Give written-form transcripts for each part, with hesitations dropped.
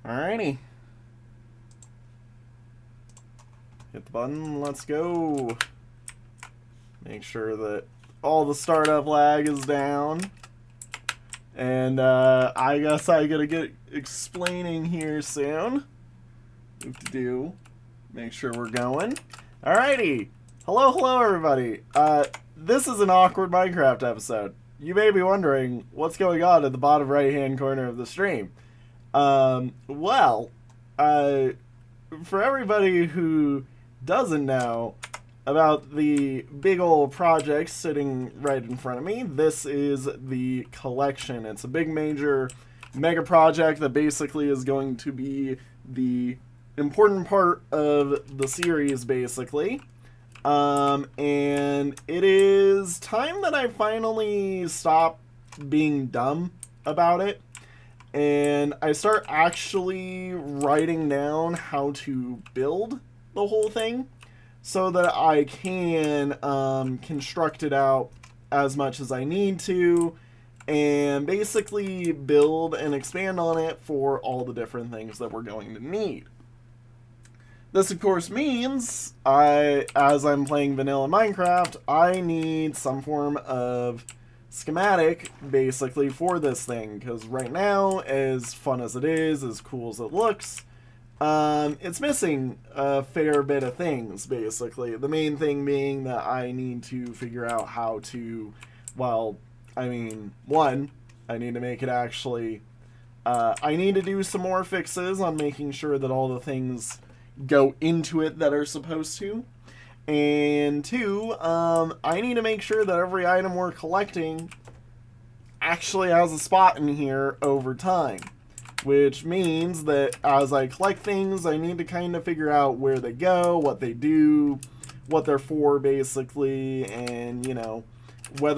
Alrighty. Hit the button. Let's go. Make sure that all the startup lag is down. And I guess I gotta get explaining here soon. What to do. Make sure we're going. Alrighty. Hello everybody. This is an awkward Minecraft episode. You may be wondering what's going on at the bottom right hand corner of the stream. For everybody who doesn't know about the big old project sitting right in front of me, this is the collection. It's a big major mega project that basically is going to be the important part of the series, basically. And it is time that I finally stop being dumb about it and I start actually writing down how to build the whole thing so that I can construct it out as much as I need to and basically build and expand on it for all the different things that we're going to need. This, of course, means as I'm playing vanilla Minecraft, I need some form of schematic, basically, for this thing. Because right now, as fun as it is, as cool as it looks, it's missing a fair bit of things, basically. The main thing being that I need to figure out how to, one, I need to make it actually, I need to do some more fixes on making sure that all the things go into it that are supposed to, and two, I need to make sure that every item we're collecting actually has a spot in here over time, which means that as I collect things, I need to kind of figure out where they go, what they do, what they're for, basically, and, you know, what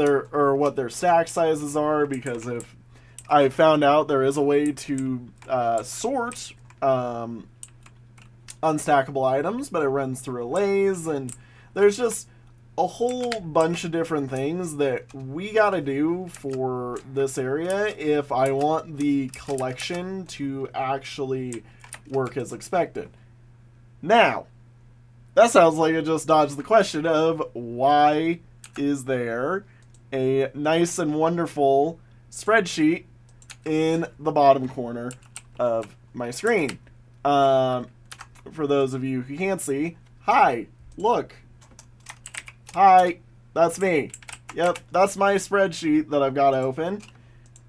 their stack sizes are, because if I found out there is a way to sort unstackable items, but it runs through a lathe, and there's just a whole bunch of different things that we gotta do for this area if I want the collection to actually work as expected. Now, that sounds like it just dodged the question of why is there a nice and wonderful spreadsheet in the bottom corner of my screen. For those of you who can't see, hi, look. Hi, that's me. Yep, that's my spreadsheet that I've got open.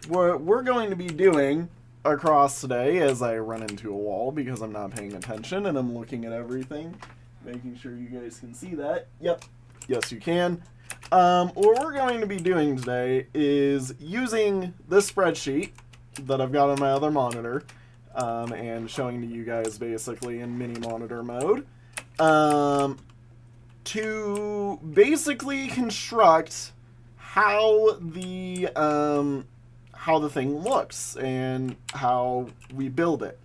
What we're going to be doing across today as I run into a wall because I'm not paying attention and I'm looking at everything, making sure you guys can see that. Yep, yes you can. What we're going to be doing today is using this spreadsheet that I've got on my other monitor, and showing to you guys basically in mini monitor mode, to basically construct how the thing looks and how we build it.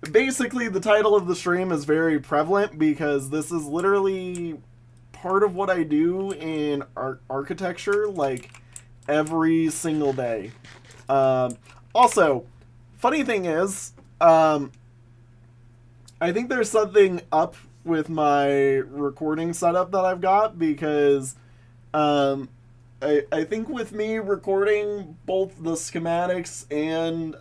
Basically, the title of the stream is very prevalent because this is literally part of what I do in architecture, like, every single day. Also, funny thing is, I think there's something up with my recording setup that I've got because I think with me recording both the schematics and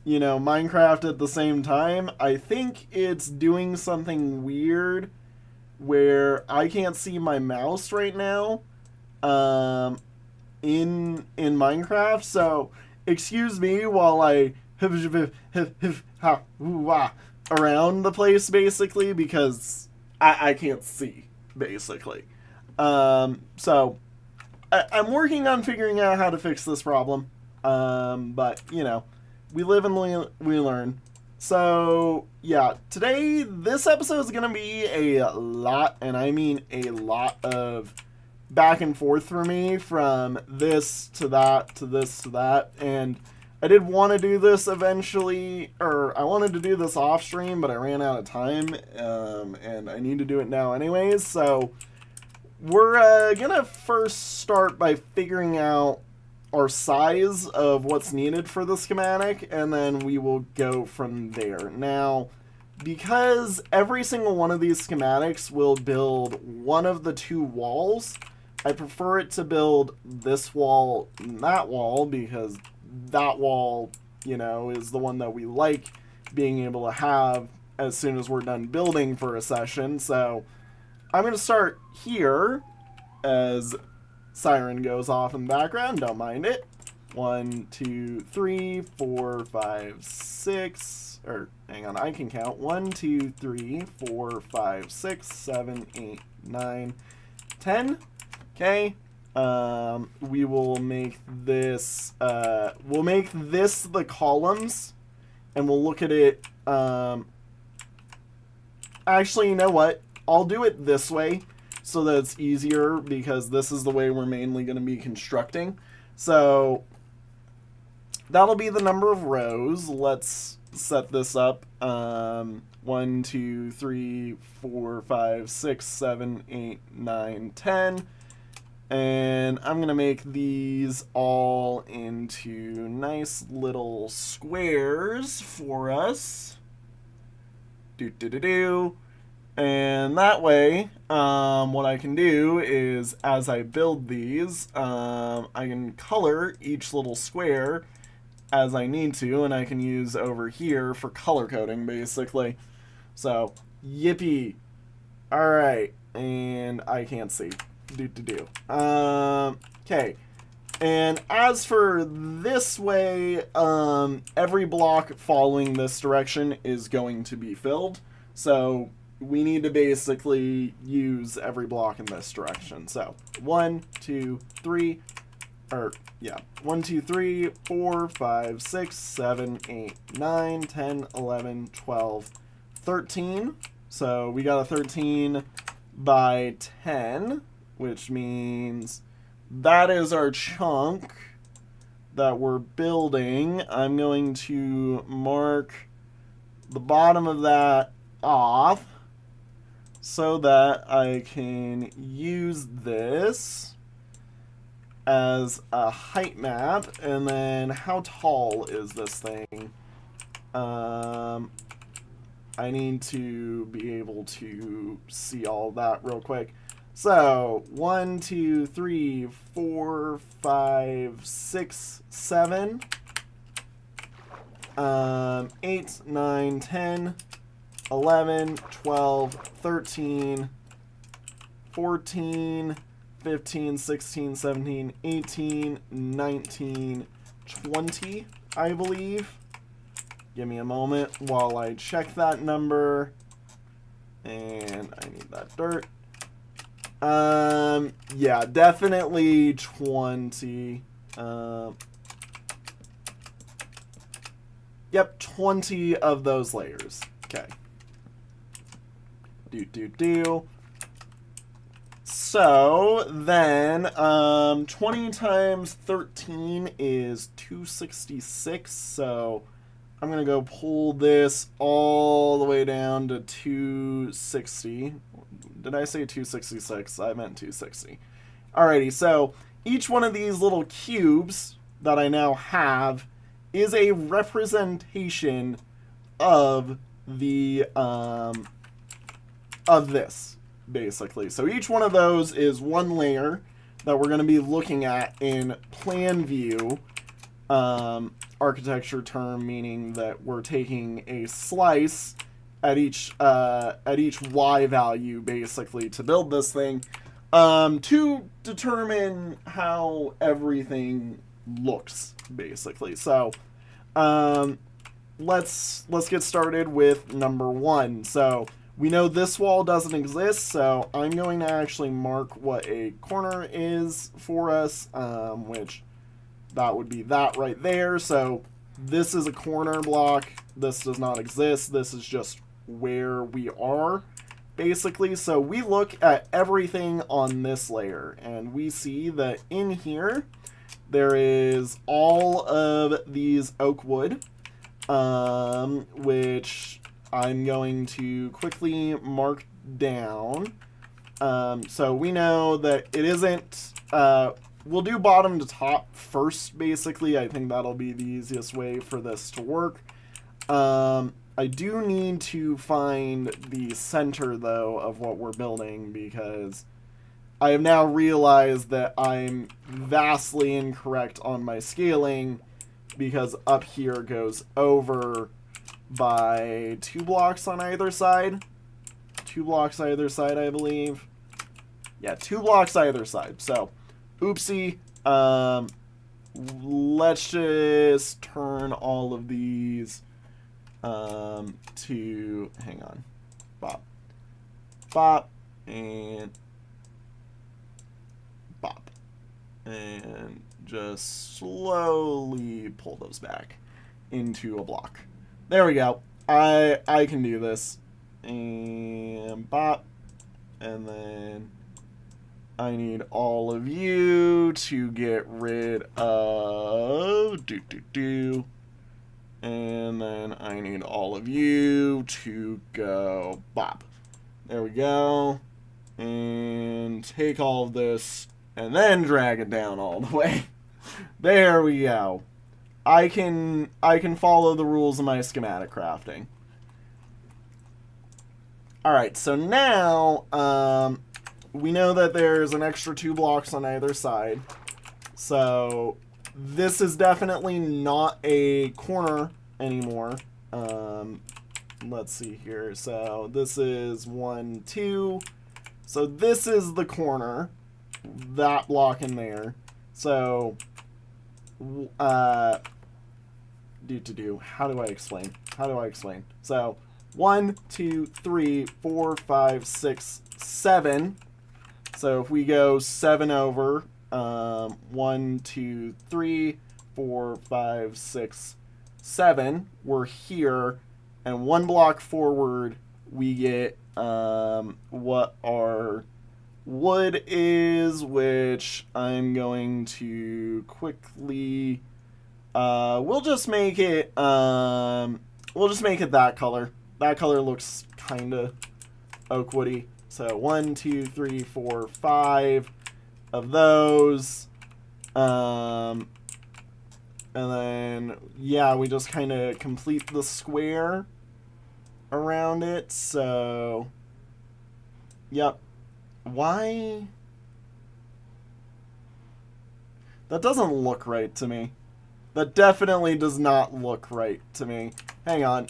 Minecraft at the same time, I think it's doing something weird where I can't see my mouse right now in Minecraft, so excuse me while I around the place, basically, because I can't see, basically. So I'm working on figuring out how to fix this problem, but, you know, we live and we learn. So, yeah, today, this episode is going to be a lot, and I mean a lot of back and forth for me from this to that to this to that, and I did want to do this eventually, or I wanted to do this off stream, but I ran out of time, and I need to do it now anyways, so we're gonna first start by figuring out our size of what's needed for the schematic, and then we will go from there. Now, because every single one of these schematics will build one of the two walls, I prefer it to build this wall and that wall, because that wall, you know, is the one that we like being able to have as soon as we're done building for a session. So I'm going to start here as siren goes off in the background. Don't mind it. 1, 2, 3, 4, 5, 6. Or hang on, I can count. 1, 2, 3, 4, 5, 6, 7, 8, 9, 10. Okay. We will make this. We'll make this the columns, and we'll look at it. Actually, you know what? I'll do it this way so that it's easier, because this is the way we're mainly going to be constructing. So that'll be the number of rows. Let's set this up. 1, 2, 3, 4, 5, 6, 7, 8, 9, 10. And I'm going to make these all into nice little squares for us. And that way, what I can do is, as I build these, I can color each little square as I need to, and I can use over here for color coding, basically. So, yippee. Alright, and I can't see. Okay. And as for this way, every block following this direction is going to be filled. So we need to basically use every block in this direction. So 1, 2, 3, 1, 2, 3, 4, 5, 6, 7, 8, 9, 10, 11, 12, 13. So we got a 13 by 10, which means that is our chunk that we're building. I'm going to mark the bottom of that off so that I can use this as a height map. And then how tall is this thing? I need to be able to see all that real quick. So 1, 2, 3, 4, 5, 6, 7, 8, 9, 10, 11, 12, 13, 14, 15, 16, 17, 18, 19, 20, I believe. Give me a moment while I check that number. And I need that dirt. Yeah, definitely 20. Yep, 20 of those layers. Okay. So then, 20 times 13 is 266. So I'm going to go pull this all the way down to 260. Did I say 266? I meant 260. Alrighty, so each one of these little cubes that I now have is a representation of the of this, basically. So each one of those is one layer that we're going to be looking at in plan view. Architecture term, meaning that we're taking a slice at each Y value, basically, to build this thing, to determine how everything looks, basically. So let's get started with number 1. So we know this wall doesn't exist, so I'm going to actually mark what a corner is for us, which that would be that right there. So this is a corner block. This does not exist. This is just where we are, basically. So we look at everything on this layer, and we see that in here there is all of these oak wood, which I'm going to quickly mark down. So we know that it isn't we'll do bottom to top first, basically. I think that'll be the easiest way for this to work. I do need to find the center, though, of what we're building, because I have now realized that I'm vastly incorrect on my scaling, because up here goes over by 2 blocks on either side. 2 blocks either side, I believe. Yeah, 2 blocks either side. So, oopsie. Let's just turn all of these to, hang on, bop, bop, and bop, and just slowly pull those back into a block. There we go. I can do this. And bop, and then I need all of you to get rid of and then I need all of you to go bop. There we go. And take all of this and then drag it down all the way. There we go. I can follow the rules of my schematic crafting. Alright, so now we know that there's an extra 2 blocks on either side. So this is definitely not a corner anymore. Let's see here. So this is 1, 2. So this is the corner. That block in there. So how do I explain? So 1, 2, 3, 4, 5, 6, 7. So if we go 7 over, 1, 2, 3, 4, 5, 6, 7, we're here, and 1 block forward, we get what our wood is, which I'm going to quickly. We'll just make it that color. That color looks kind of oak woody. So 1, 2, 3, 4, 5 of those. And then, yeah, we just kind of complete the square around it. So, yep. Why? That doesn't look right to me. That definitely does not look right to me. Hang on.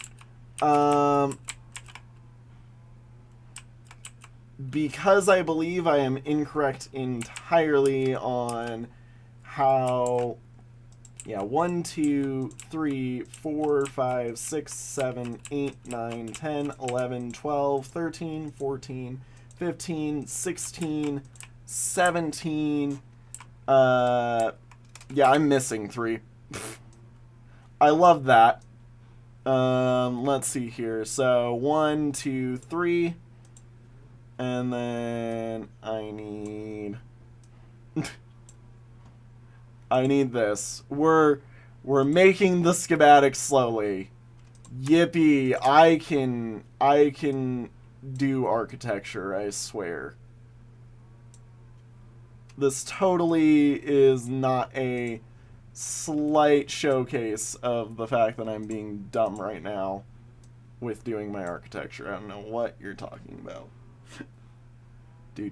Because I believe I am incorrect entirely on how, yeah, 1, 2, 3, 4, 5, 6, 7, 8, 9, 10, 11, 12, 13, 14, 15, 16, 17, yeah, I'm missing 3. I love that. Let's see here. So 1, 2, 3, and then I need I need this. We're making the schematic slowly. Yippee! I can do architecture, I swear. This totally is not a slight showcase of the fact that I'm being dumb right now with doing my architecture. I don't know what you're talking about. Okay,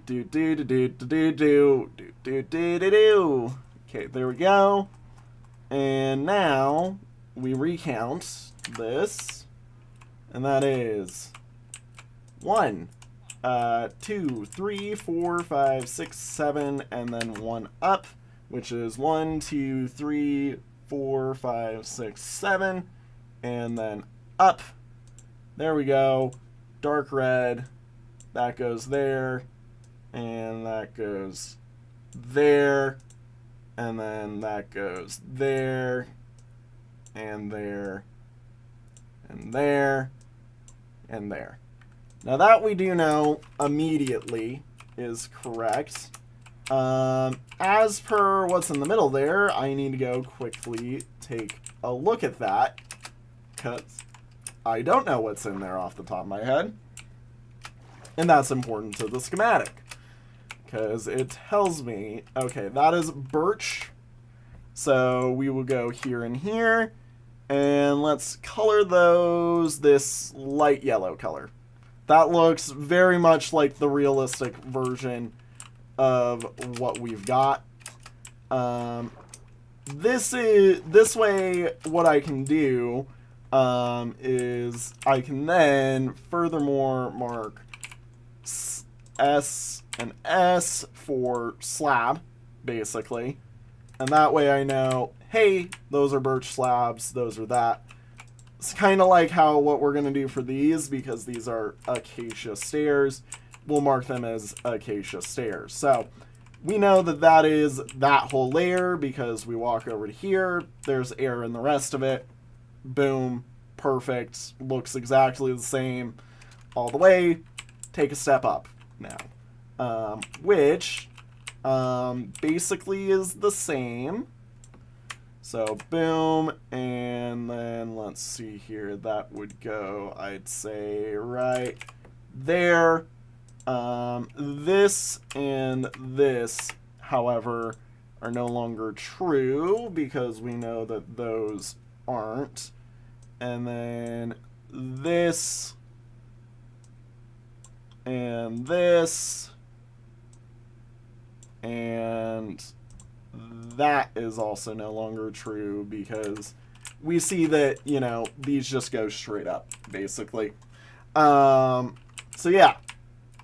there we go. And now we recount this, and that is 1, 2, 3, 4, 5, 6, 7, and then 1 up, which is 1, 2, 3, 4, 5, 6, 7, and then up. There we go. Dark red. That goes there, and that goes there, and then that goes there, and there, and there, and there. Now that we do know immediately is correct. As per what's in the middle there, I need to go quickly take a look at that, because I don't know what's in there off the top of my head. And that's important to the schematic. because it tells me, okay, that is birch. So we will go here and here, and let's color those this light yellow color. That looks very much like the realistic version of what we've got. This way, what I can do is I can then furthermore mark S and S for slab, basically. And that way I know, hey, those are birch slabs, those are that. It's kind of like how what we're going to do for these, because these are acacia stairs, we'll mark them as acacia stairs. So we know that that is that whole layer because we walk over to here, there's air in the rest of it. Boom, perfect, looks exactly the same all the way. Take a step up now, which basically is the same. So boom, and then let's see here, that would go, I'd say, right there. This and this, however, are no longer true because we know that those aren't. And then this and this and that is also no longer true because we see that, you know, these just go straight up, basically. So yeah,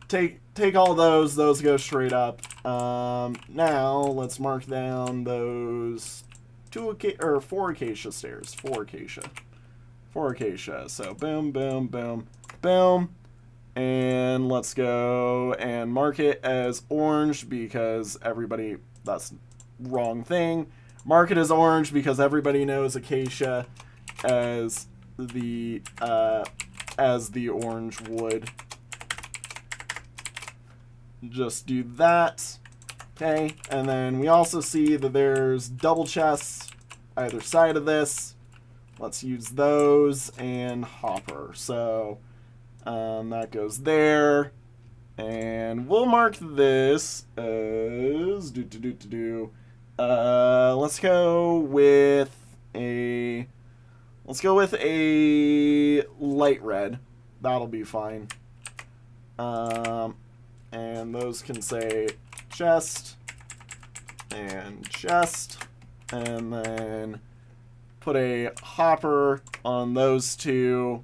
take all those go straight up. Now let's mark down those 4 acacia stairs. 4 acacia. So boom, boom, boom, boom. And let's go and mark it as orange because everybody, that's wrong thing. Mark it as orange because everybody knows acacia as the orange wood. Just do that. Okay, and then we also see that there's double chests either side of this. Let's use those and hopper. So that goes there. And we'll mark this as let's go with a light red. That'll be fine. And those can say chest and chest, and then put a hopper on those two.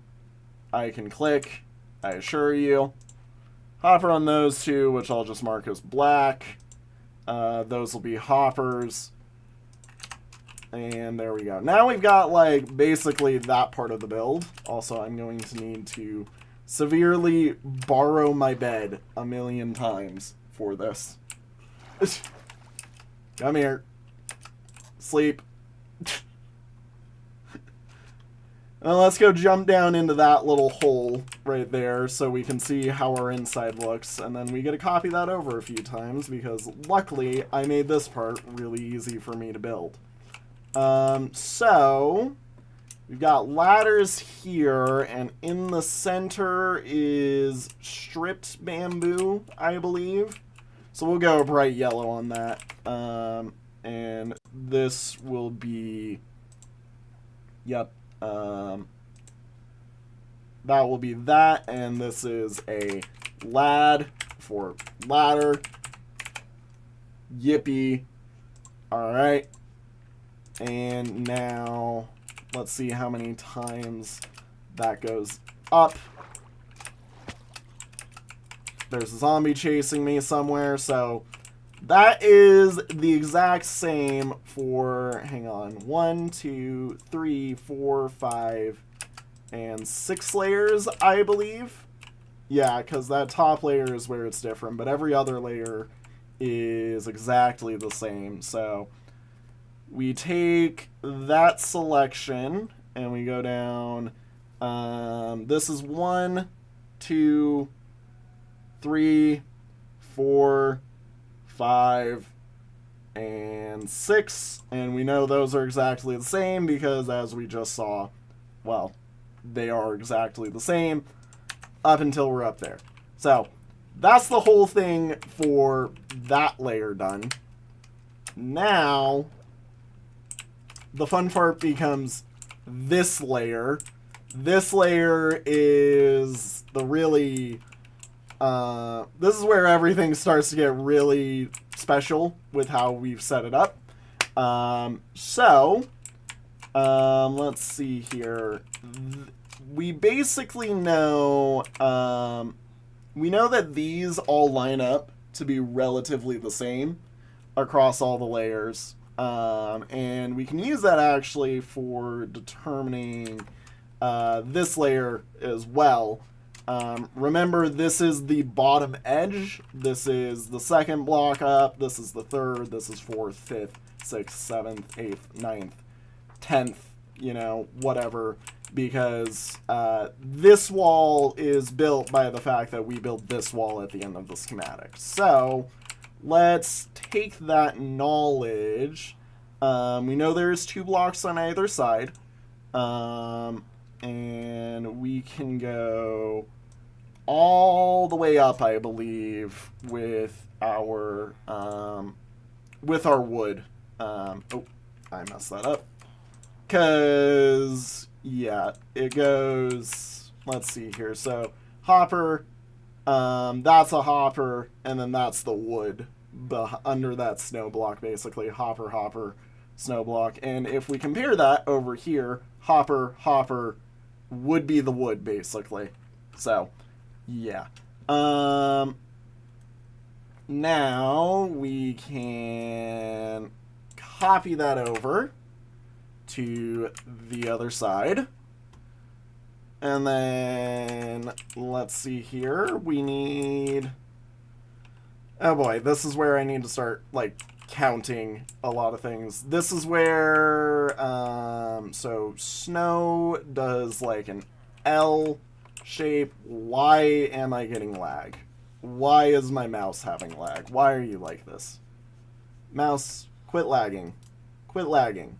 I can click, I assure you. Hopper on those two, which I'll just mark as black. Those will be hoppers. And there we go. Now we've got, like, basically that part of the build. Also, I'm going to need to severely borrow my bed 1,000,000 times for this. Come here. Sleep. Now let's go jump down into that little hole right there so we can see how our inside looks, and then we get to copy that over a few times because luckily I made this part really easy for me to build. So we've got ladders here, and in the center is stripped bamboo, I believe. So we'll go bright yellow on that. And this will be, yep, that will be that, and this is a lad for ladder. Yippee. Alright. And now, let's see how many times that goes up. There's a zombie chasing me somewhere, so that is the exact same for, hang on, 1, 2, 3, 4, 5, and 6 layers, I believe. Yeah, because that top layer is where it's different, but every other layer is exactly the same. So we take that selection and we go down. This is 1, 2, 3, 4, 5, and 6, and we know those are exactly the same because, as we just saw, well, they are exactly the same up until we're up there. So that's the whole thing for that layer done. Now, the fun part becomes this layer. This layer is the really... this is where everything starts to get really special with how we've set it up. Let's see here. We basically know... we know that these all line up to be relatively the same across all the layers. And we can use that actually for determining this layer as well. Remember, this is the bottom edge. This is the second block up. This is the third. This is fourth, fifth, sixth, seventh, eighth, ninth, 10th, you know, whatever. Because this wall is built by the fact that we built this wall at the end of the schematic. So let's take that knowledge. We know there's 2 blocks on either side. And we can go all the way up, I believe, with our wood. Oh, I messed that up. Because, yeah, it goes, let's see here. So, hopper, that's a hopper, and then that's the wood under that snow block, basically. Hopper, hopper, snow block. And if we compare that over here, hopper, hopper would be the wood, basically. So, yeah. Now we can copy that over to the other side. And then, let's see here. We need... Oh boy, this is where I need to start, like, counting a lot of things. This is where, so snow does, like, an L shape. Why am I getting lag? Why is my mouse having lag? Why are you like this? Mouse, quit lagging. Quit lagging.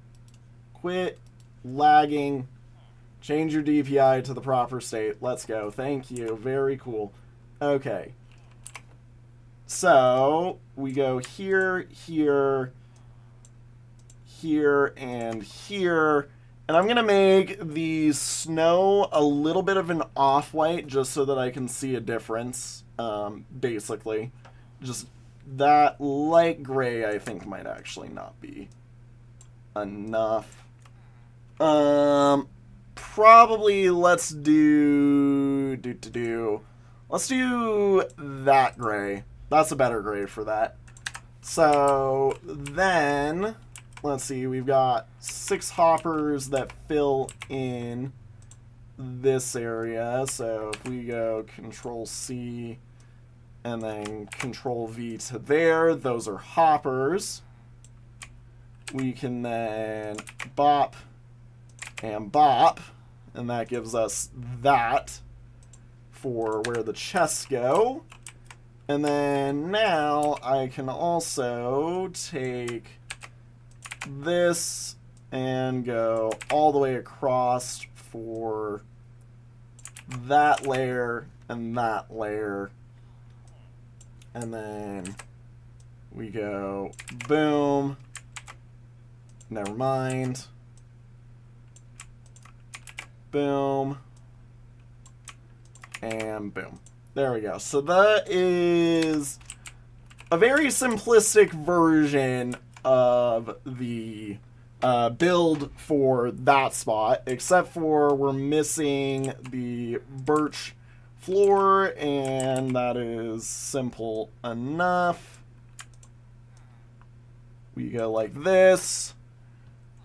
Quit lagging. Change your DPI to the proper state. Let's go. Thank you. Very cool. Okay. So, we go here, here, here, and here. And I'm going to make the snow a little bit of an off-white just so that I can see a difference, basically. Just that light gray, I think, might actually not be enough. Probably let's do let's do that gray. That's a better gray for that. So then, let's see, we've got 6 hoppers that fill in this area. So if we go Control C and then Control V to there, those are hoppers. We can then bop and bop, and that gives us that for where the chests go. And then now I can also take this and go all the way across for that layer and that layer. And then we go boom. Never mind. Boom. And boom. There we go. So that is a very simplistic version of the build for that spot, except for we're missing the birch floor, and that is simple enough. We go like this,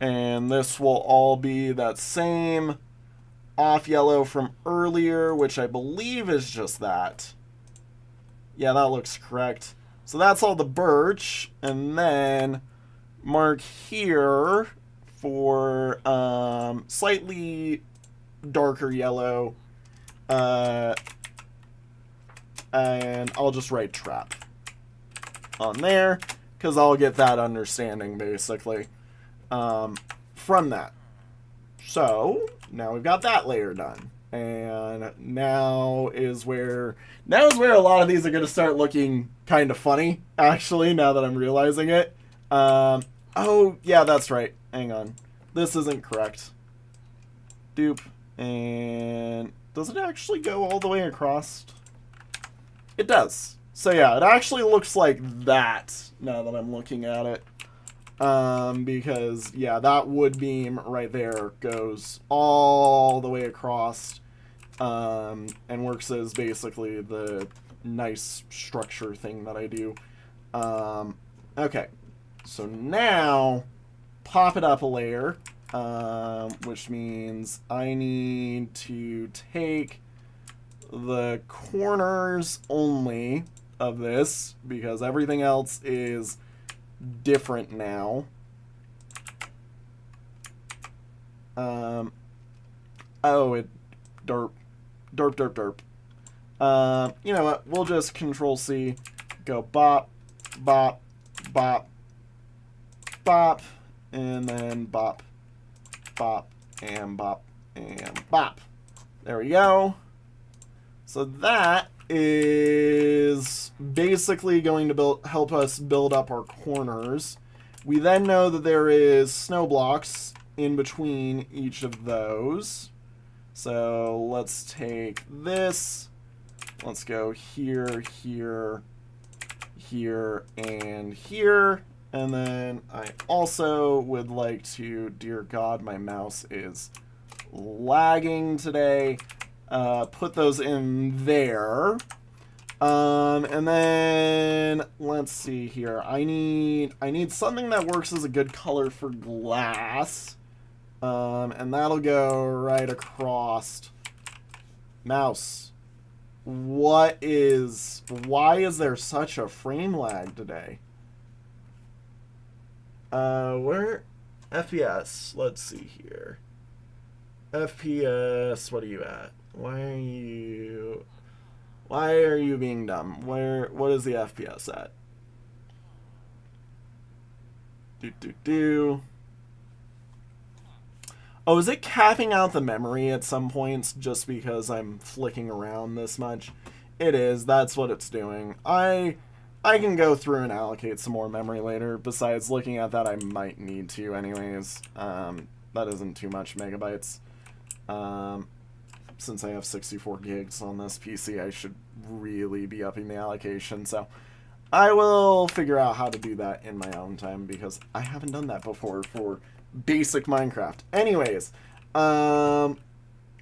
and this will all be that same off yellow from earlier, which I believe is just that. Yeah, that looks correct. So that's all the birch, and then mark here for slightly darker yellow, and I'll just write trap on there, because I'll get that understanding, basically, from that. So, now we've got that layer done. And now is where a lot of these are going to start looking kind of funny, actually, now that I'm realizing it. Oh, yeah, that's right. Hang on. This isn't correct. Dupe. And does it actually go all the way across? It does. So yeah, it actually looks like that now that I'm looking at it. Because, yeah, that wood beam right there goes all the way across and works as basically the nice structure thing that I do. Okay, so now pop it up a layer, which means I need to take the corners only of this because everything else is different now. Oh, it derp. You know what? We'll just Control C, go bop, bop, bop, bop, and then bop, bop, and bop, and bop. There we go. So that is basically going to help us build up our corners. We then know that there is snow blocks in between each of those. So let's take this. Let's go here, here, here, and here. And then I also would like to, dear God, my mouse is lagging today. Put those in there. And then let's see here. I need something that works as a good color for glass. And that'll go right across. Mouse. Why is there such a frame lag today? Where? FPS. Let's see here. FPS, what are you at? Why are you being dumb? What is the FPS at? Oh, is it capping out the memory at some points just because I'm flicking around this much? It is. That's what it's doing. I can go through and allocate some more memory later. Besides, looking at that, I might need to anyways. That isn't too much megabytes. Since I have 64 gigs on this PC, I should really be upping the allocation. So I will figure out how to do that in my own time because I haven't done that before for basic Minecraft. Anyways,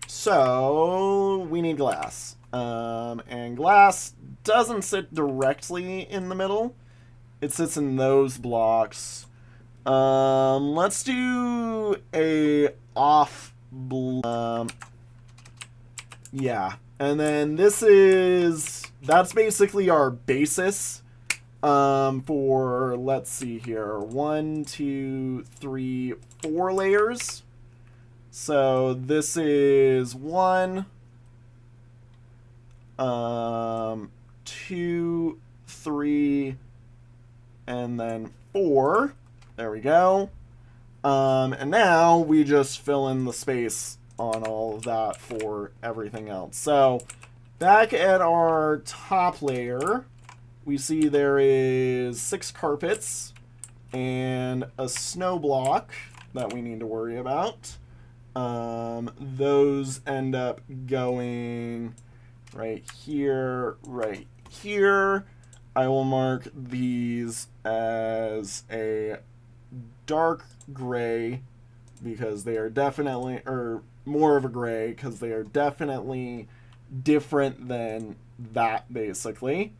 so we need glass. And glass doesn't sit directly in the middle. It sits in those blocks. Let's do a off yeah. And then that's basically our basis for, let's see here, 1, 2, 3, 4 layers. So this is 1, 2, 3, and then 4. There we go. And now we just fill in the space on all of that for everything else. So back at our top layer, we see there is 6 carpets and a snow block that we need to worry about. Those end up going right here, right here. I will mark these as a dark gray because they are definitely, or more of a gray because they are definitely different than that basically.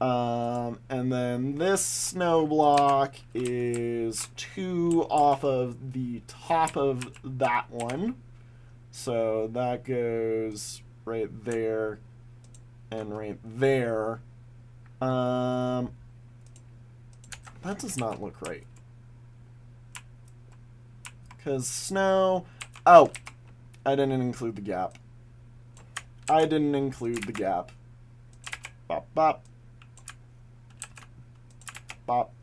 And then this snow block is 2 off of the top of that one. So that goes right there and right there. That does not look right. Because snow... Oh! I didn't include the gap. Bop, bop. Bop.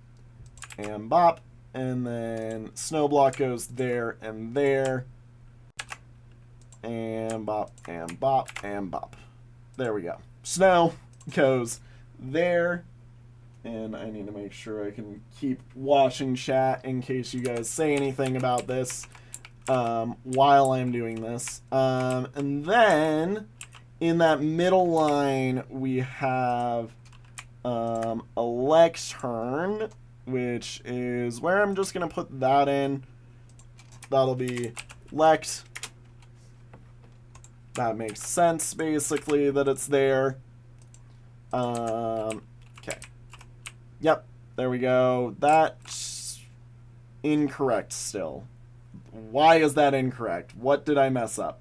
And bop. And then snow block goes there and there. And and bop, and bop, and bop. There we go. Snow goes there. And I need to make sure I can keep watching chat in case you guys say anything about this while I'm doing this. And then in that middle line, we have a lectern, which is where I'm just going to put that in. That'll be lect. That makes sense, basically, that it's there. Okay. Yep, there we go. That's incorrect still. Why is that incorrect? What did I mess up?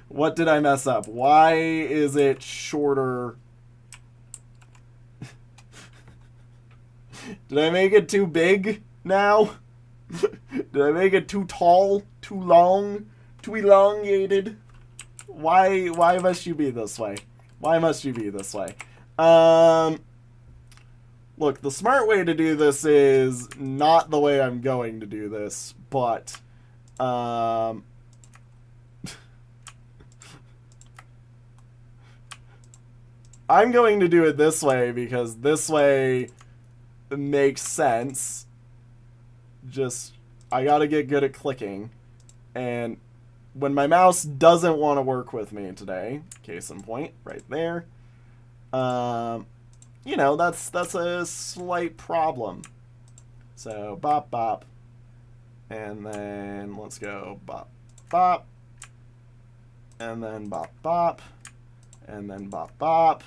What did I mess up? Why is it shorter? Did I make it too big now? Did I make it too tall? Too long? Too elongated? Why must you be this way? Why must you be this way? Look, the smart way to do this is not the way I'm going to do this, but I'm going to do it this way because this way makes sense. Just, I gotta get good at clicking. And when my mouse doesn't want to work with me today, case in point, right there, you know, that's a slight problem. So, bop, bop. And then let's go bop, bop. And then bop, bop. And then bop, bop.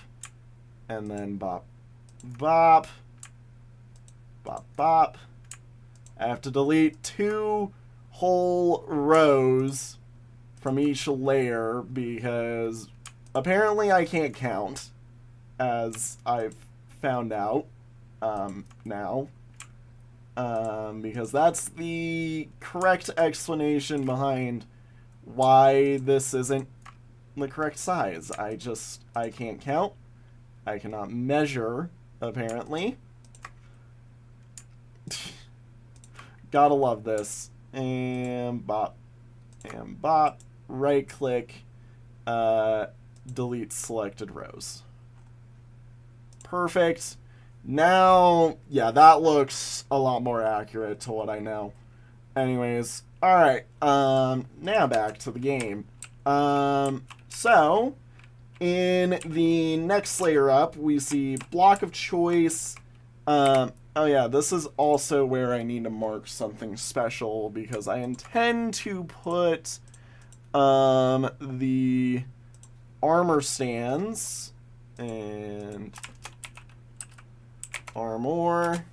And then bop, bop. Bop, bop. I have to delete 2 whole rows from each layer because apparently I can't count, as I've found out now, because that's the correct explanation behind why this isn't the correct size. I can't count. I cannot measure, apparently. Gotta love this. And bop, right click, delete selected rows. Perfect. Now, yeah, that looks a lot more accurate to what I know. Anyways, alright, now back to the game. So, in the next layer up, we see block of choice. Oh yeah, this is also where I need to mark something special because I intend to put the armor stands and armor.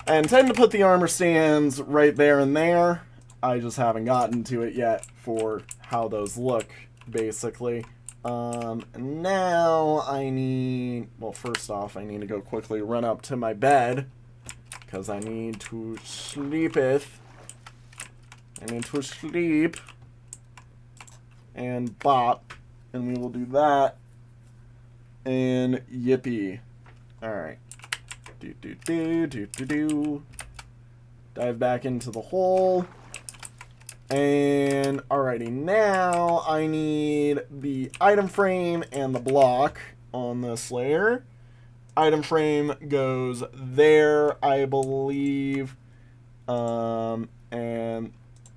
I intend to put the armor stands right there and there. I just haven't gotten to it yet for how those look, basically. Now I need, well, first off, I need to go quickly run up to my bed because I need to sleepeth. I need to sleep and bop, and we will do that. And yippee. Alright. Dive back into the hole. And alrighty, now I need the item frame and the block on this layer. Item frame goes there, I believe. And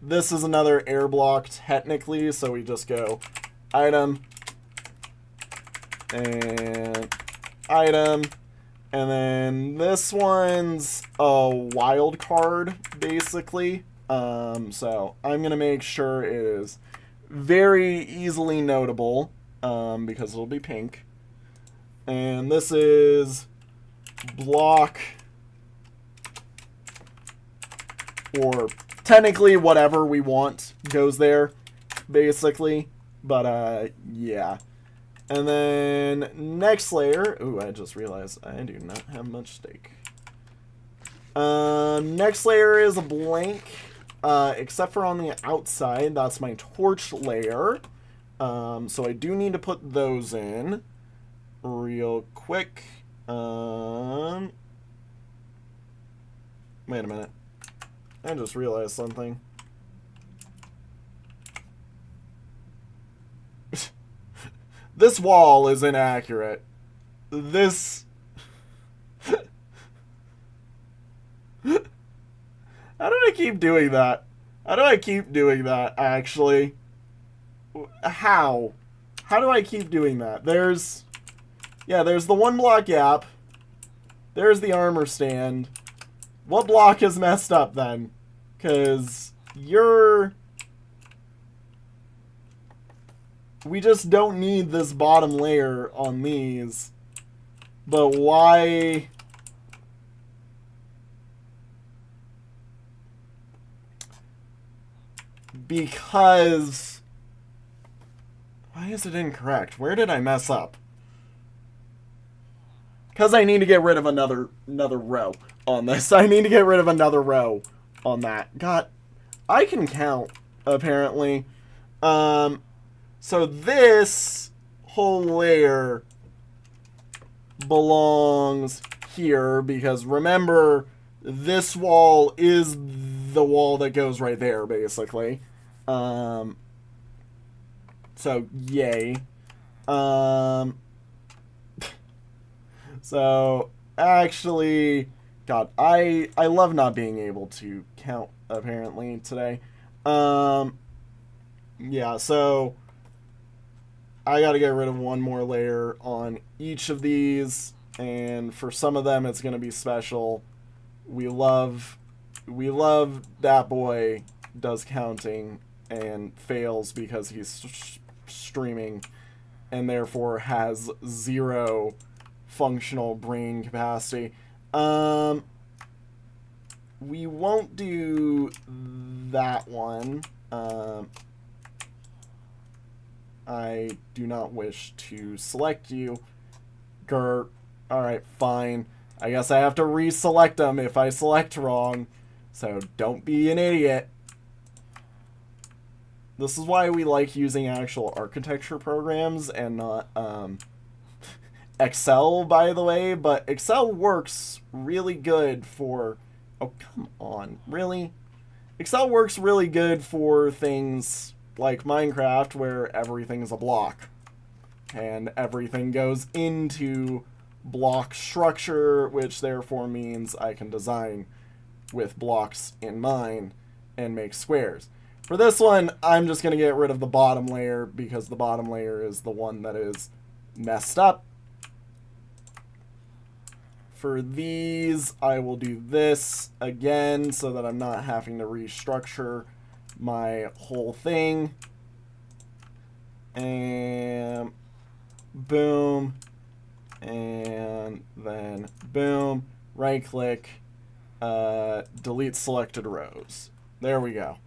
this is another air block technically, so we just go item and item. And then this one's a wild card, basically. So I'm going to make sure it is very easily notable, because it'll be pink. And this is block, or technically whatever we want goes there, basically. But, yeah. And then next layer, ooh, I just realized I do not have much steak. Next layer is a blank, except for on the outside. That's my torch layer. So I do need to put those in real quick. Wait a minute. I just realized something. This wall is inaccurate. This... How do I keep doing that? How do I keep doing that, actually? How? How do I keep doing that? There's... Yeah, there's the 1 block gap. There's the armor stand. What block is messed up, then? Because you're... We just don't need this bottom layer on these. But why... Because... Why is it incorrect? Where did I mess up? Because I need to get rid of another row on this. I need to get rid of another row on that. God, I can count, apparently. So this whole layer belongs here, because remember, this wall is the wall that goes right there, basically. So, yay. So, actually, God, I love not being able to count, apparently, today. Yeah, so I gotta get rid of 1 more layer on each of these, and for some of them it's gonna be special. We love that boy does counting and fails because he's streaming and therefore has 0 functional brain capacity. We won't do that one. I do not wish to select you. Grr. Alright, fine. I guess I have to reselect them if I select wrong. So don't be an idiot. This is why we like using actual architecture programs and not Excel, by the way. But Excel works really good for... Oh, come on. Really? Excel works really good for things like Minecraft, where everything's a block. And everything goes into block structure, which therefore means I can design with blocks in mind and make squares. For this one, I'm just going to get rid of the bottom layer, because the bottom layer is the one that is messed up. For these, I will do this again so that I'm not having to restructure my whole thing. And boom. And then boom. Right click. Delete selected rows. There we go.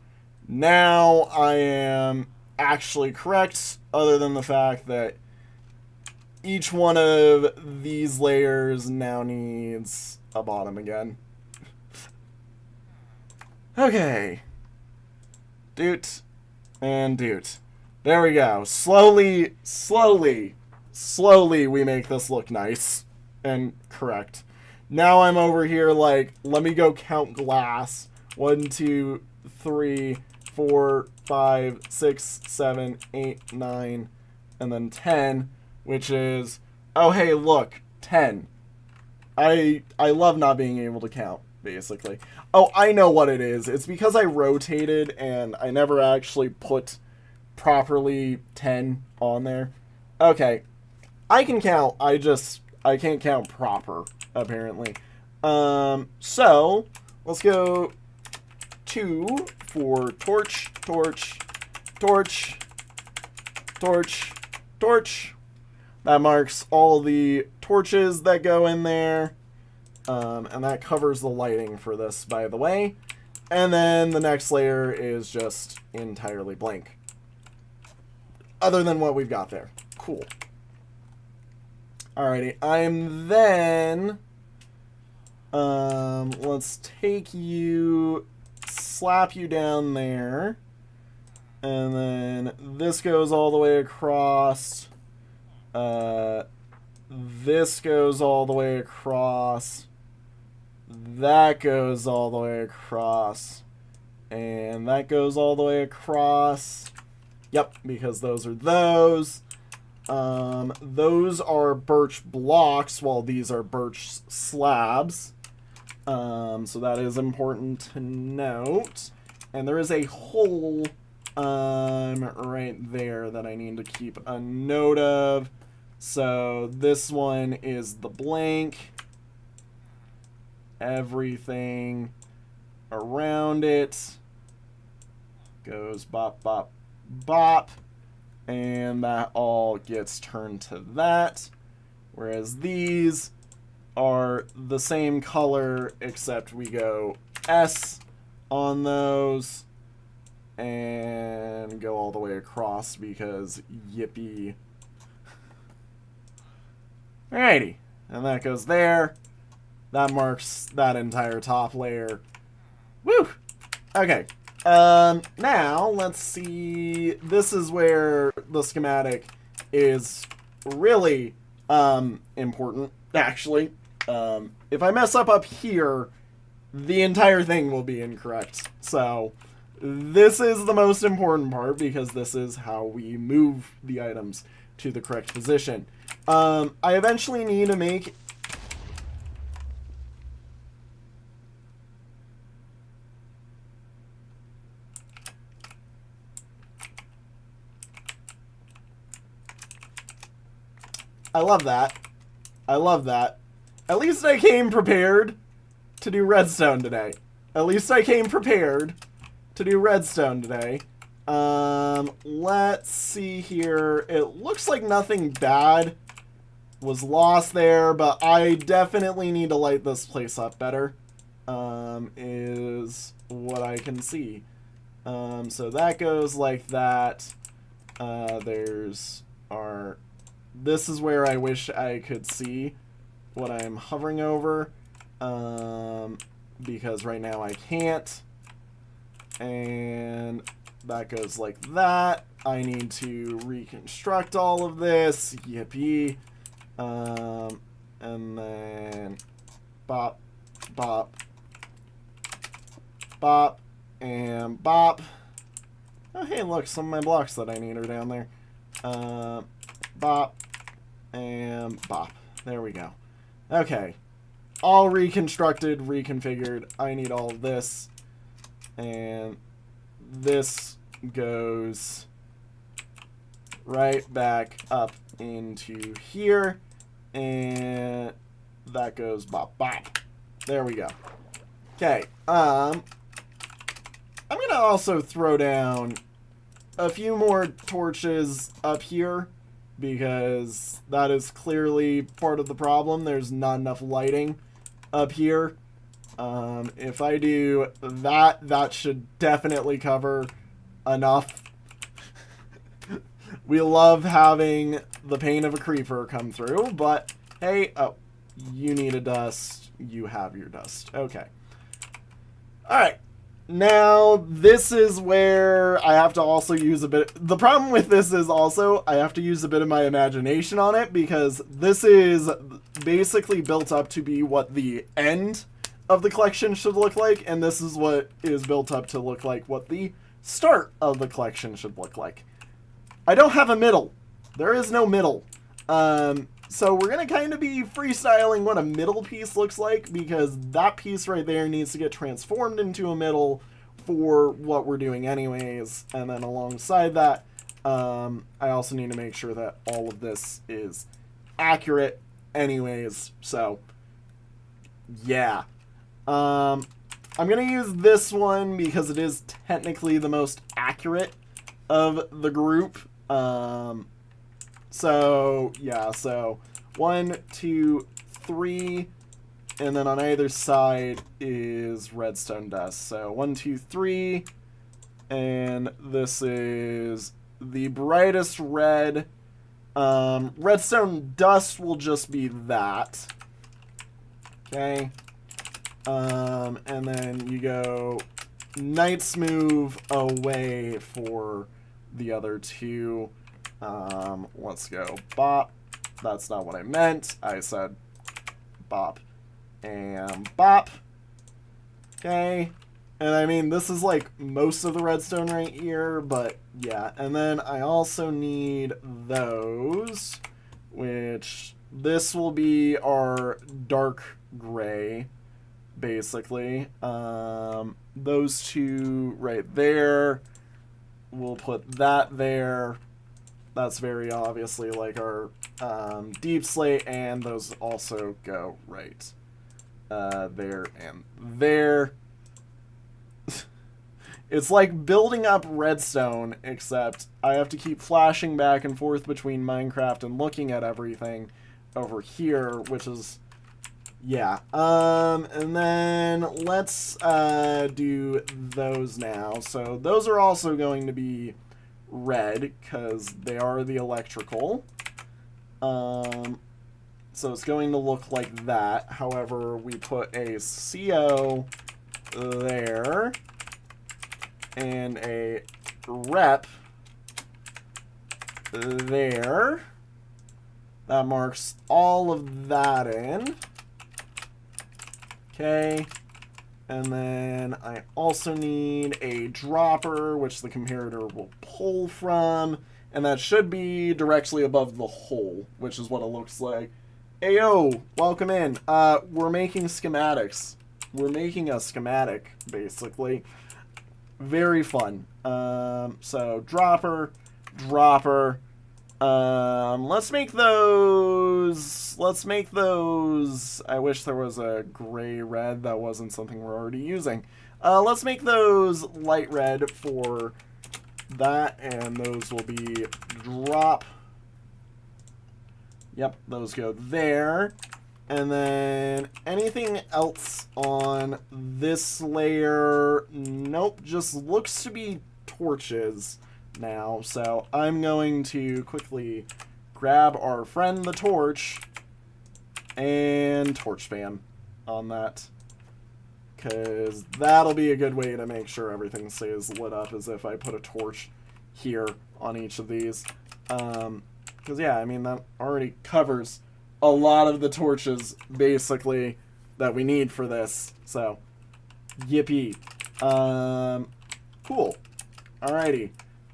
Now I am actually correct, other than the fact that each one of these layers now needs a bottom again. Okay. Doot. And doot. There we go. Slowly we make this look nice and correct. Now I'm over here like, let me go count glass. 1, 2, 3, 4, 5, 6, 7, 8, 9, and then 10, which is, oh hey, look, 10. I love not being able to count, basically. Oh, I know what it is. It's because I rotated and I never actually put properly 10 on there. Okay. I can count, I can't count proper, apparently. So, let's go 2 for torch, torch, torch, torch, torch. That marks all the torches that go in there. And that covers the lighting for this, by the way. And then the next layer is just entirely blank. Other than what we've got there. Cool. Alrighty, I'm then... let's take you, slap you down there. And then this goes all the way across. This goes all the way across. that goes all the way across. And that goes all the way across. Yep, because those are those. Those are birch blocks, while these are birch slabs. So that is important to note. And there is a hole right there that I need to keep a note of. So this one is the blank. Everything around it goes bop, bop, bop. And that all gets turned to that. Whereas these are the same color, except we go S on those and go all the way across because yippee. Alrighty. And that goes there. That marks that entire top layer. Woo! Okay. Now, let's see. This is where the schematic is really important, actually. If I mess up here, the entire thing will be incorrect. So, this is the most important part because this is how we move the items to the correct position. I eventually need to make... I love that. I love that. At least I came prepared to do redstone today. At least I came prepared to do redstone today. Let's see here. It looks like nothing bad was lost there, but I definitely need to light this place up better, is what I can see. So that goes like that. There's our... This is where I wish I could see what I'm hovering over, because right now I can't. And that goes like that. I need to reconstruct all of this. Yippee. And then bop, bop, bop, and bop. Oh, hey, look, some of my blocks that I need are down there. Bop, and bop. There we go. Okay. All reconstructed, reconfigured. I need all of this. And this goes right back up into here. And that goes bop, bop. There we go. Okay. I'm going to also throw down a few more torches up here, because that is clearly part of the problem. There's not enough lighting up here. If I do that, that should definitely cover enough. We love having the pain of a creeper come through, but hey, oh, you need a dust. You have your dust. Okay. Alright. Now, this is where I have to also use a bit... The problem with this is also I have to use a bit of my imagination on it, because this is basically built up to be what the end of the collection should look like, and this is what is built up to look like what the start of the collection should look like. I don't have a middle. There is no middle. So we're going to kind of be freestyling what a middle piece looks like, because that piece right there needs to get transformed into a middle for what we're doing anyways. And then alongside that, I also need to make sure that all of this is accurate anyways. So, yeah. I'm going to use this one because it is technically the most accurate of the group. So, yeah, so 1, 2, 3, and then on either side is redstone dust. So 1, 2, 3, and this is the brightest red. Redstone dust will just be that. Okay. And then you go Knight's Move away for the other two. Let's go bop. That's not what I meant. I said bop and bop. Okay. And I mean, this is like most of the redstone right here, but yeah. And then I also need those, which this will be our dark gray, basically. Those two right there. We'll put that there. That's very obviously like our deep slate, and those also go right there and there. It's like building up redstone, except I have to keep flashing back and forth between Minecraft and looking at everything over here, which is, yeah. And then let's do those now. So those are also going to be red, because they are the electrical. So it's going to look like that. However, we put a CO there, and a rep there. That marks all of that in. Okay. And then I also need a dropper, which the comparator will pull from. And that should be directly above the hole, which is what it looks like. Ayo, welcome in. We're making schematics. We're making a schematic, basically. Very fun. So dropper. Let's make those. I wish there was a gray red. That wasn't something we're already using. Let's make those light red for that, and those will be drop. Yep, those go there. And then anything else on this layer? Nope, just looks to be torches now. So I'm going to quickly grab our friend the torch and torch spam on that, because that'll be a good way to make sure everything stays lit up, as if I put a torch here on each of these. Because yeah, I mean, that already covers a lot of the torches, basically, that we need for this. So, yippee. Cool. Alrighty.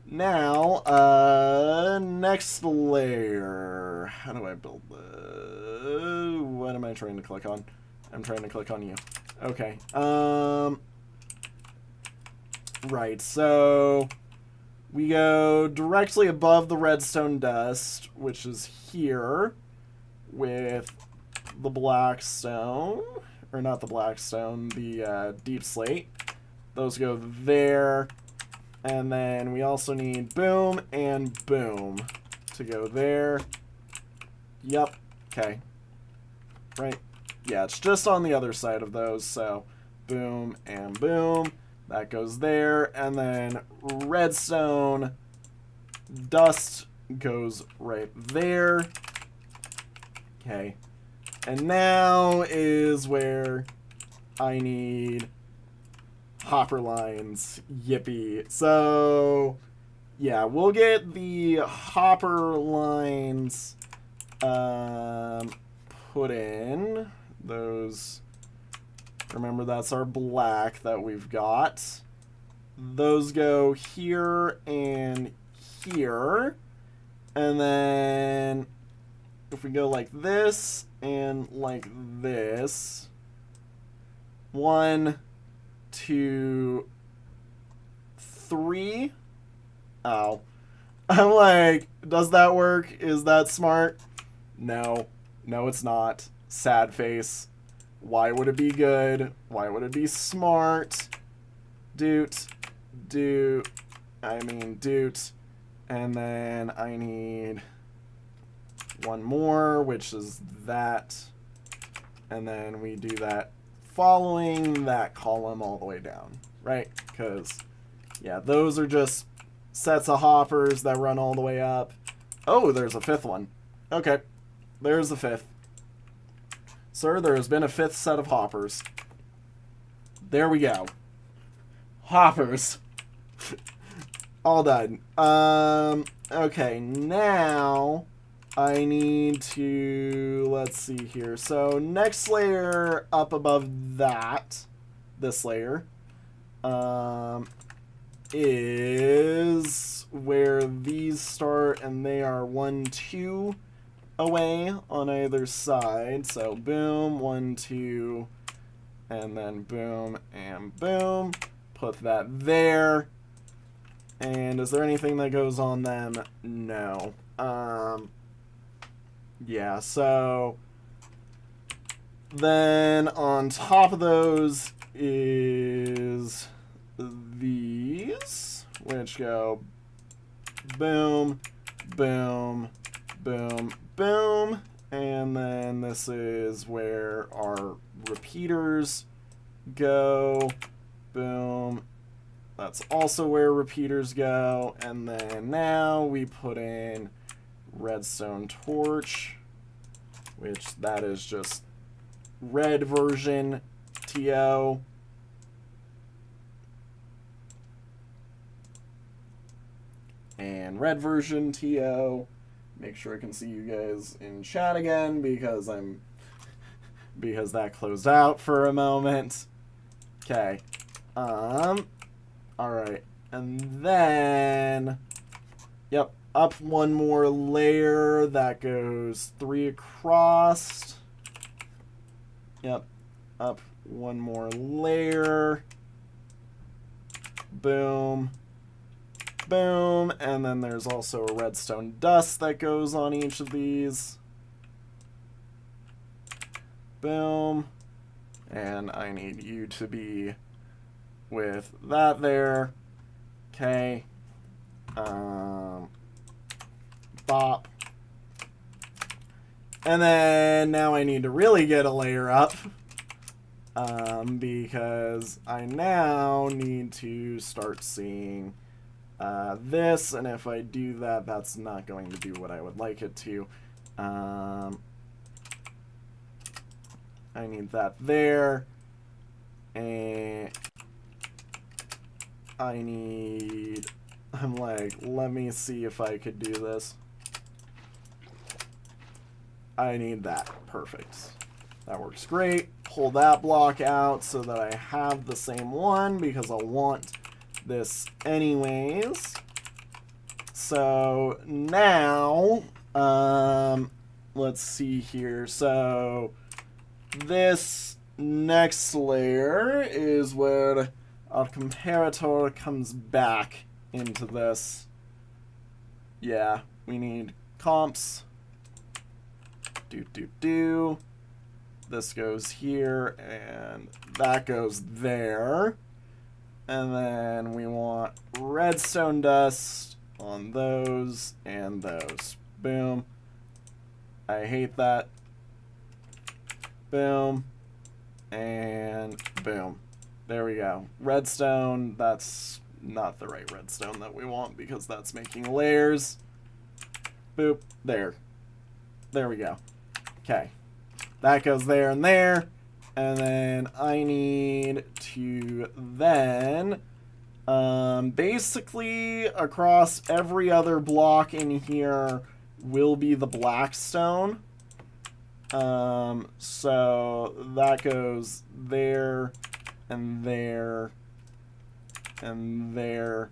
Now, next layer. How do I build the... What am I trying to click on? I'm trying to click on you. Okay. Right, so... we go directly above the redstone dust, which is here, with the black stone, or not the black stone, the deep slate. Those go there, and then we also need boom and boom to go there. Yep, okay. Right, yeah, it's just on the other side of those, so boom and boom. That goes there, and then redstone dust goes right there. Okay. And now is where I need hopper lines. Yippee. So, yeah, we'll get the hopper lines put in. Those... Remember, that's our black that we've got. Those go here and here. And then if we go like this and like this. 1, 2, 3. Oh. I'm like, does that work? Is that smart? No. No, it's not. Sad face. Why would it be good? Why would it be smart? Doot. And then I need one more, which is that. And then we do that following that column all the way down, right? Because, yeah, those are just sets of hoppers that run all the way up. Oh, there's a fifth one. Okay, there's the fifth. Sir, there has been a fifth set of hoppers. There we go. Hoppers. All done. Okay, now I need to, let's see here. So next layer up above that, this layer, is where these start, and they are 1, 2 away on either side. So boom, 1, 2, and then boom and boom. Put that there. And is there anything that goes on them? No. Yeah, so then on top of those is these, which go boom, boom, boom, boom. And then this is where our repeaters go. Boom. That's also where repeaters go. And then now we put in redstone torch, which that is just red version TO. And red version TO. Make sure I can see you guys in chat again because that closed out for a moment. Okay. Alright. And then yep, up one more layer that goes 3 across. Yep. Up one more layer. Boom. Boom. And then there's also a redstone dust that goes on each of these. Boom. And I need you to be with that there. Okay. Bop. And then now I need to really get a layer up. Because I now need to start seeing this, and if I do that, that's not going to do what I would like it to. I need that there, and I'm like, let me see if I could do this. I need that. Perfect. That works great. Pull that block out so that I have the same one because I'll want this anyways. So now, let's see here. So this next layer is where our comparator comes back into this. Yeah, we need comps. This goes here, and that goes there. And then we want redstone dust on those and those. Boom. I hate that. Boom. And boom. There we go. Redstone, that's not the right redstone that we want because that's making layers. Boop. There. There we go. Okay. That goes there and there. And then I need to then basically across every other block in here will be the black stone. So that goes there and there and there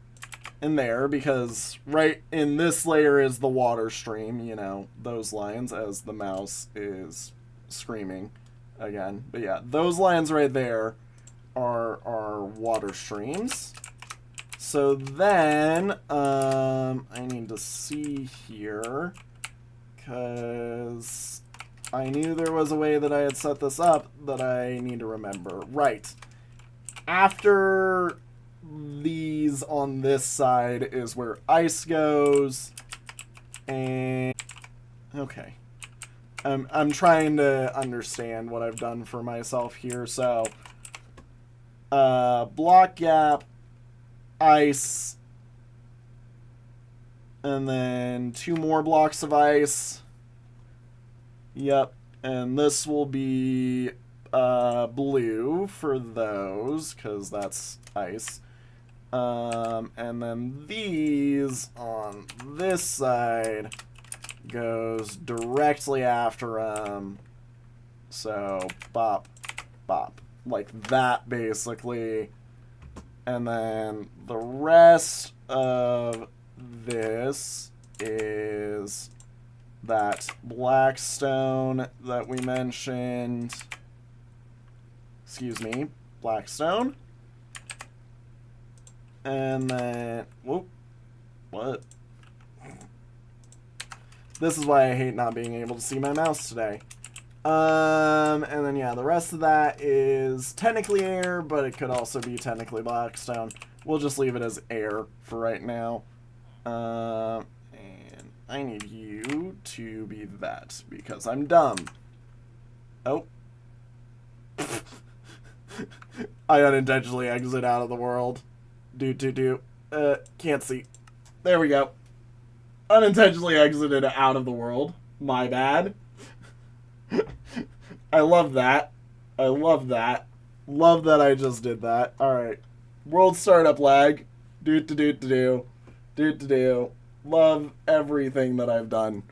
and there because right in this layer is the water stream, you know, those lines as the mouse is screaming again. But yeah, those lines right there are water streams. So then I need to see here because I knew there was a way that I had set this up that I need to remember. Right. After these on this side is where ice goes. And okay. I'm trying to understand what I've done for myself here. So block gap, ice, and then 2 more blocks of ice. Yep, and this will be blue for those because that's ice. And then these on this side goes directly after them. So bop, bop. like that, basically. And then the rest of this is that black stone that we mentioned. Excuse me, black stone. And then, whoop, what? This is why I hate not being able to see my mouse today. And then, yeah, the rest of that is technically air, but it could also be technically blackstone. We'll just leave it as air for right now. And I need you to be that, because I'm dumb. Oh. I unintentionally exit out of the world. Can't see. There we go. Unintentionally exited out of the world. My bad. I love that. I love that. Love that I just did that. Alright. World startup lag. Do. Love everything that I've done.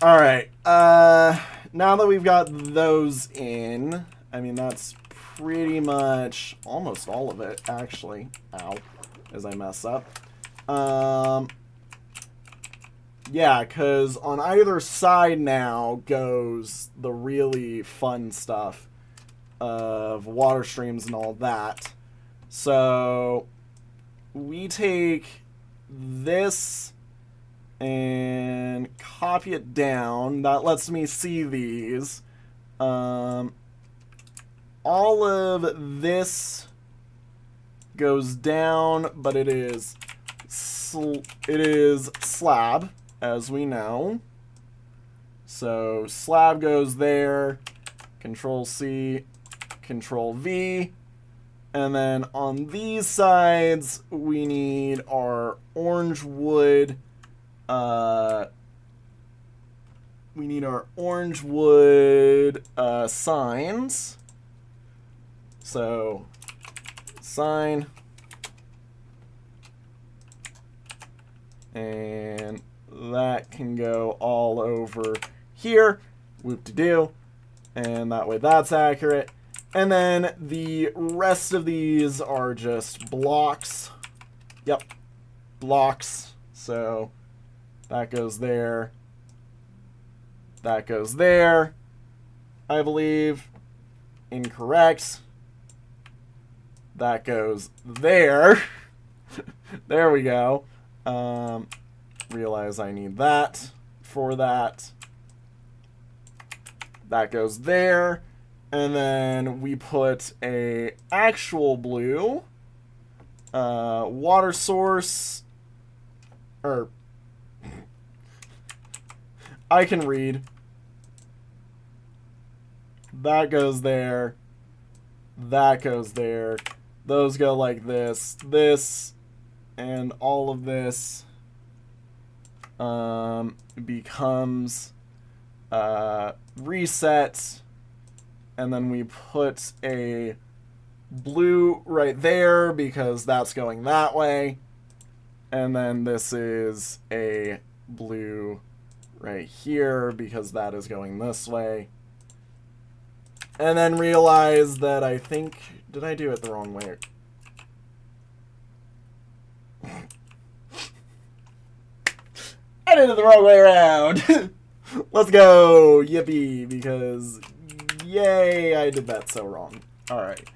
Alright. Now that we've got those in, I mean, that's pretty much almost all of it, actually. Ow. As I mess up. Yeah, because on either side now goes the really fun stuff of water streams and all that. So we take this and copy it down. That lets me see these. All of this goes down, but it is slab, as we know. So slab goes there, Control C, Control V, and then on these sides we need our orange wood. Signs. So sign. And that can go all over here. Whoop-de-doo. And that way that's accurate. And then the rest of these are just blocks. Yep. Blocks. So that goes there. That goes there. I believe. Incorrect. That goes there. There we go. Realize I need that for that. That goes there. And then we put a actual blue water source. Or I can read. That goes there. That goes there. Those go like this. This and all of this becomes reset, and then we put a blue right there because that's going that way, and then this is a blue right here because that is going this way, and then realize that I think, did I do it the wrong way? I did it the wrong way around. Let's go. Yippee. Because, yay, I did that so wrong. Alright.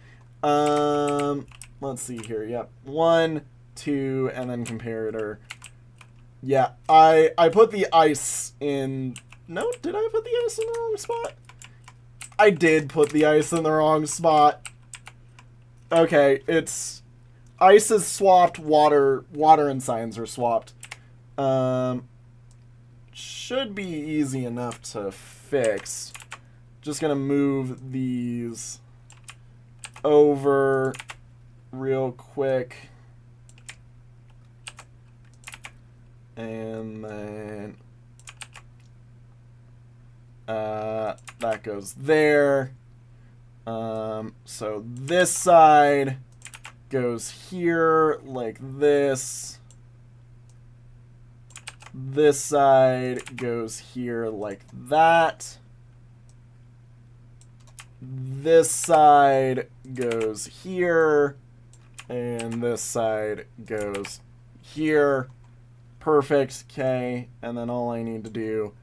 Let's see here. Yep. 1, 2, and then comparator. Yeah, I put the ice in... No, did I put the ice in the wrong spot? I did put the ice in the wrong spot. Okay, it's... Ice is swapped, water and signs are swapped. Should be easy enough to fix. Just gonna move these over real quick. And then that goes there. So this side goes here like this. This side goes here like that. this side goes here, and this side goes here. Perfect. Okay, and then all I need to do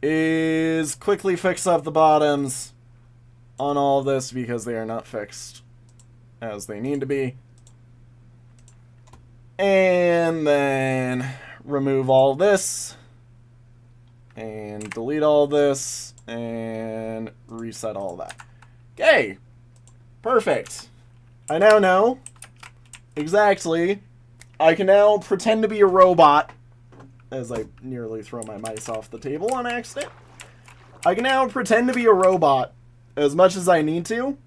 is quickly fix up the bottoms on all of this because they are not fixed as they need to be. And then remove all this and delete all this and reset all that. Okay, perfect. I now know exactly. I can now pretend to be a robot as I nearly throw my mice off the table on accident. I can now pretend to be a robot as much as I need to.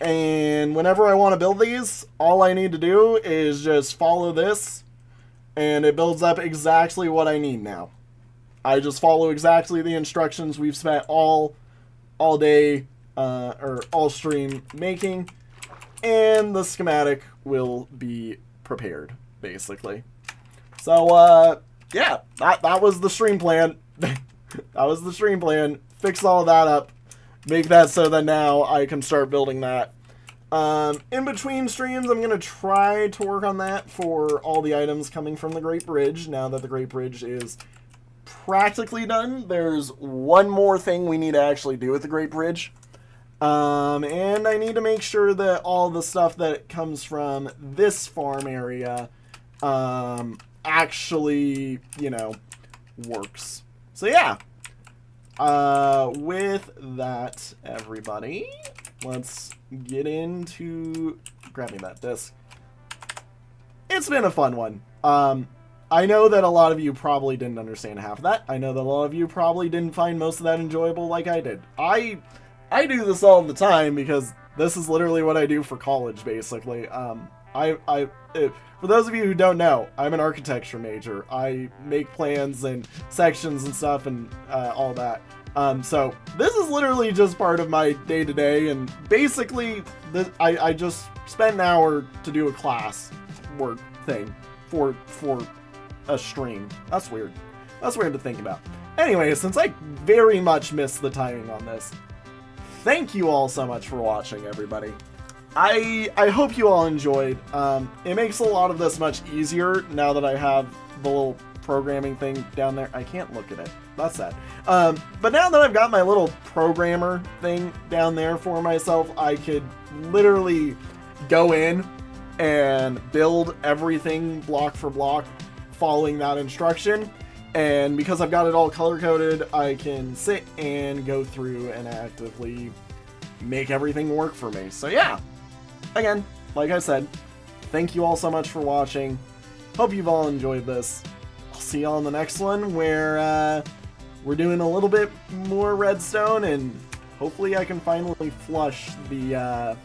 And whenever I want to build these, all I need to do is just follow this, and it builds up exactly what I need now. I just follow exactly the instructions we've spent all day, or all stream making, and the schematic will be prepared, basically. So, yeah, that was the stream plan. That was the stream plan. Fix all that up. Make that so that now I can start building that. In between streams, I'm going to try to work on that for all the items coming from the Great Bridge, now that the Great Bridge is practically done. There's one more thing we need to actually do with the Great Bridge. And I need to make sure that all the stuff that comes from this farm area actually, you know, works. So yeah. With that, everybody, let's get into... Grab me that disc. It's been a fun one. I know that a lot of you probably didn't understand half of that. I know that a lot of you probably didn't find most of that enjoyable like I did. I do this all the time because this is literally what I do for college, basically. For those of you who don't know, I'm an architecture major. I make plans and sections and stuff and all that. So this is literally just part of my day-to-day, and basically I just spent an hour to do a class work thing for a stream. That's weird. That's weird to think about. Anyway, since I very much missed the timing on this, thank you all so much for watching, everybody. I hope you all enjoyed. It makes a lot of this much easier now that I have the little programming thing down there. I can't look at it. That's sad. But now that I've got my little programmer thing down there for myself, I could literally go in and build everything block for block following that instruction. And because I've got it all color-coded, I can sit and go through and actively make everything work for me. So yeah. Again, like I said, thank you all so much for watching. Hope you've all enjoyed this. I'll see y'all in the next one where we're doing a little bit more redstone, and hopefully I can finally flush the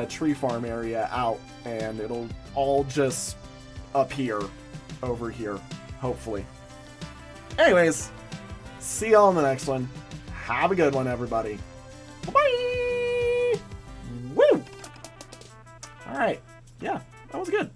tree farm area out, and it'll all just appear over here, hopefully. Anyways, see y'all in the next one. Have a good one, everybody. Bye-bye! Woo! Alright, yeah, that was good.